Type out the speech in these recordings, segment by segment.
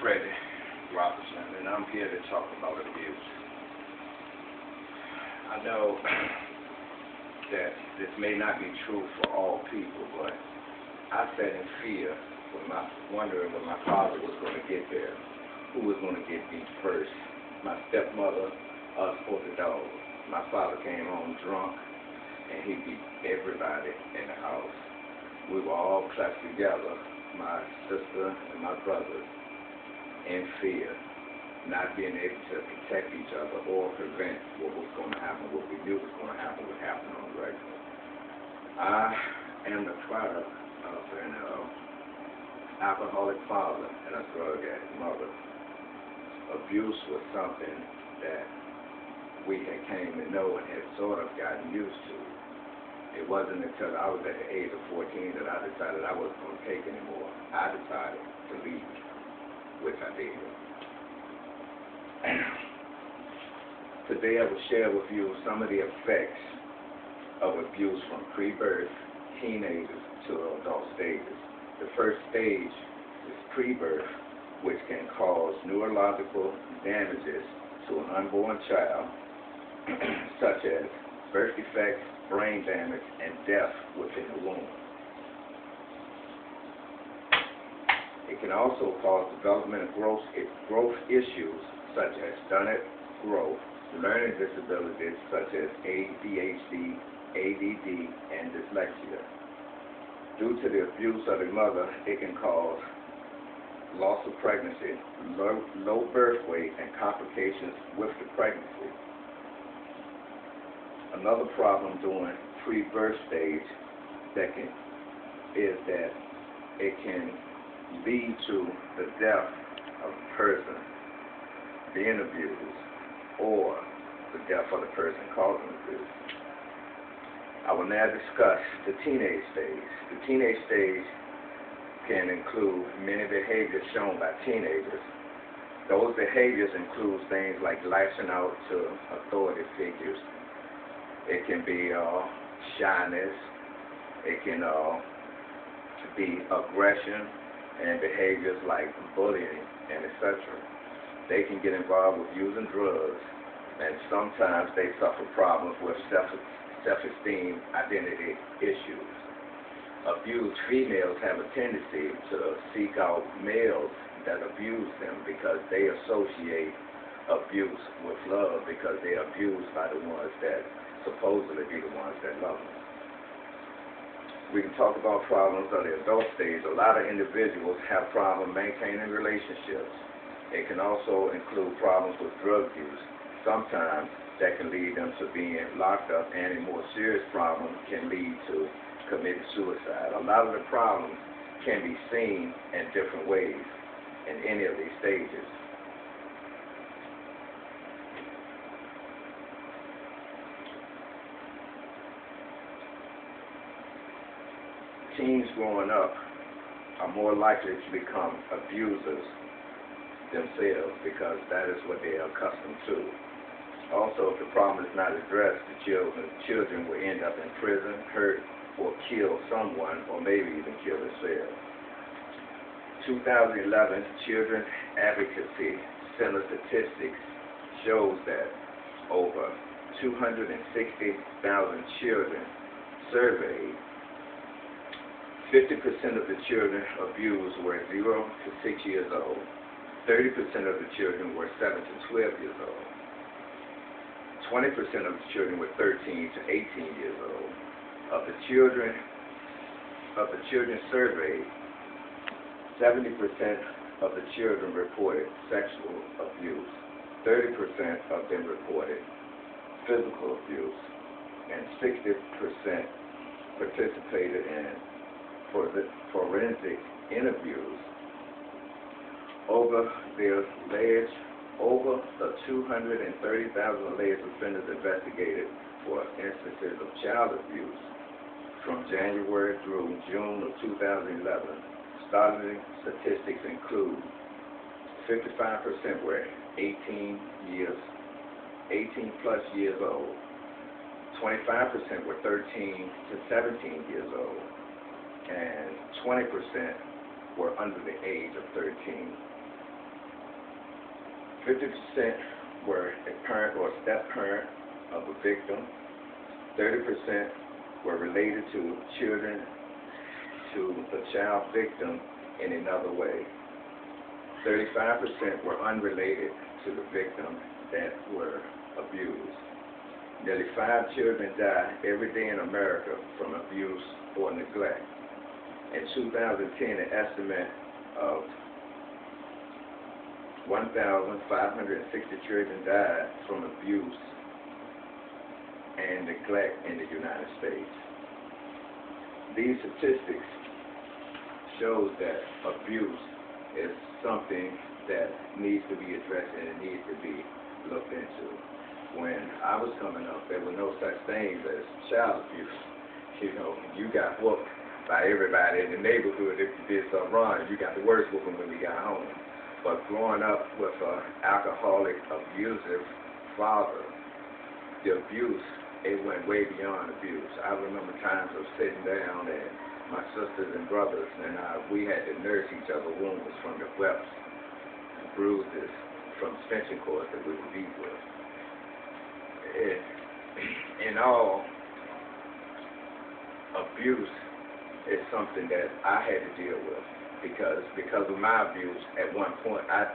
Freddie Robinson, and I'm here to talk about abuse. I know that this may not be true for all people, but I sat in fear wondering when my father was going to get there, who was going to get beat first, my stepmother, us, or the dog. My father came home drunk, and he beat everybody in the house. We were all clutched together, my sister and my brothers, in fear, not being able to protect each other or prevent what was going to happen, what we knew was going to happen would happen on the regular. I am the product of an alcoholic father and a drug addict mother. Abuse was something that we had came to know and had sort of gotten used to. It wasn't until I was at the age of 14 that I decided I wasn't going to take anymore. I decided to leave, which I did. Today I will share with you some of the effects of abuse from pre-birth, teenagers to adult stages. The first stage is pre-birth, which can cause neurological damages to an unborn child, such as birth defects, brain damage, and death within the womb. It can also cause developmental growth issues such as stunted growth, learning disabilities such as ADHD, ADD, and dyslexia. Due to the abuse of the mother, it can cause loss of pregnancy, low birth weight, and complications with the pregnancy. Another problem during pre-birth stage is that it can lead to the death of the person being abused or the death of the person causing abuse. I will now discuss the teenage stage. The teenage stage can include many behaviors shown by teenagers. Those behaviors include things like lashing out to authority figures. It can be shyness. It can be aggression and behaviors like bullying and etc. They can get involved with using drugs, and sometimes they suffer problems with self-esteem, identity issues. Abused females have a tendency to seek out males that abuse them because they associate abuse with love, because they are abused by the ones that supposedly be the ones that love them. We can talk about problems of the adult stage. A lot of individuals have problems maintaining relationships. It can also include problems with drug use. Sometimes that can lead them to being locked up, and a more serious problem can lead to committing suicide. A lot of the problems can be seen in different ways in any of these stages. Teens growing up are more likely to become abusers themselves because that is what they are accustomed to. Also, if the problem is not addressed, the children will end up in prison, hurt, or kill someone, or maybe even kill themselves. 2011 Children Advocacy Center statistics shows that over 260,000 children surveyed, 50% of the children abused were 0 to 6 years old. 30% of the children were 7 to 12 years old. 20% of the children were 13 to 18 years old. Of the children surveyed, 70% of the children reported sexual abuse. 30% of them reported physical abuse, and 60% participated in forensic interviews. Over the 230,000 alleged offenders investigated for instances of child abuse from January through June of 2011. Startling statistics include 55% were 18 plus years old, 25% were 13 to 17 years old, and 20% were under the age of 13. 50% were a parent or step-parent of a victim. 30% were related to children to the child victim in another way. 35% were unrelated to the victim that were abused. Nearly 5 children die every day in America from abuse or neglect. In 2010, an estimate of 1,560 children died from abuse and neglect in the United States. These statistics show that abuse is something that needs to be addressed and it needs to be looked into. When I was coming up, there were no such things as child abuse. You know, you got whooped by everybody in the neighborhood if you did something wrong. You got the worst whooping when you got home. But growing up with an alcoholic, abusive father, the abuse, it went way beyond abuse. I remember times of sitting down and my sisters and brothers and we had to nurse each other wounds from the whelps and bruises from extension cords that we would beat with. In all, abuse is something that I had to deal with because of my abuse. At one point, I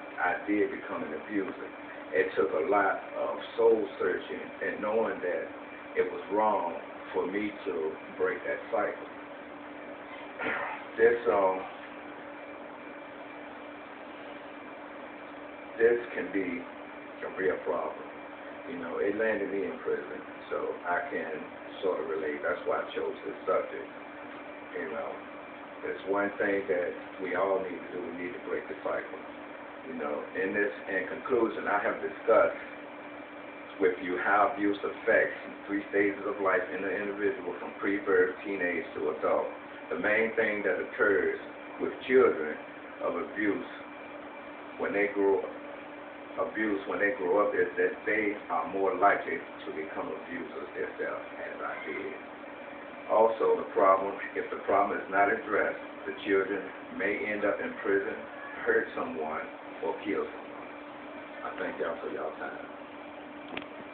did become an abuser. It took a lot of soul searching and knowing that it was wrong for me to break that cycle. This can be a real problem. You know, it landed me in prison, so I can sort of relate. That's why I chose this subject. You know, it's one thing that we all need to do. We need to break the cycle. You know, in conclusion, I have discussed with you how abuse affects 3 stages of life in the individual from pre-birth, teenage to adult. The main thing that occurs with children of abuse when they grow up is that they are more likely to become abusers themselves, as I did. Also, if the problem is not addressed, the children may end up in prison, hurt someone, or kill someone. I thank y'all for y'all time.